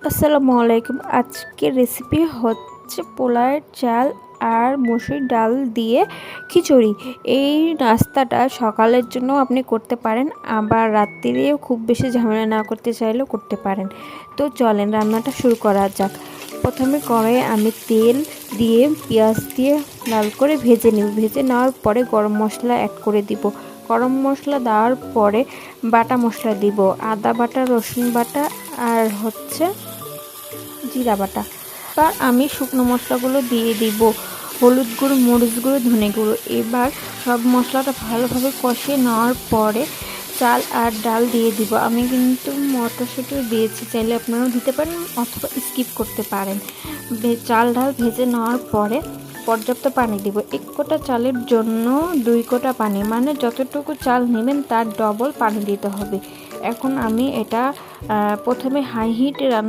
আসসালামু আলাইকুম। আজকের রেসিপি হচ্ছে পোলাওয়ের চাল আর মসুর ডাল দিয়ে খিচুড়ি। এই নাস্তাটা সকালের জন্য আপনি করতে পারেন, আবার রাত্রিরেও খুব বেশি ঝামেলা না করতে চাইলেও করতে পারেন। তো চলেন রান্নাটা শুরু করা যাক। প্রথমে কড়াইয়ে আমি তেল দিয়ে পেঁয়াজ দিয়ে লাল করে ভেজে নেব। ভেজে নেওয়ার পরে গরম মশলা অ্যাড করে দিব। গরম মশলা দেওয়ার পরে বাটা মশলা দিব, আদা বাটা, রসুন বাটা আর হচ্ছে জিরা বাটা। এবার আমি শুকনো মশলাগুলো দিয়ে দিব, হলুদ গুঁড়ো, মরিচ গুঁড়ো, ধনে গুঁড়ো। এবার সব মশলাটা ভালোভাবে কষিয়ে নেওয়ার পরে চাল আর ডাল দিয়ে দিব। আমি কিন্তু মটরশুঁটিও দিয়েছি, চাইলে আপনারাও দিতে পারেন অথবা স্কিপ করতে পারেন। চাল ডাল ভেজে নেওয়ার পরে পর্যাপ্ত পানি দিব। 1 কোটা চালের জন্য 2 কোটা পানি, মানে যতটুকু চাল নেবেন তার ডবল পানি দিতে হবে। এখন আমি এটা প্রথমে হাই হিটে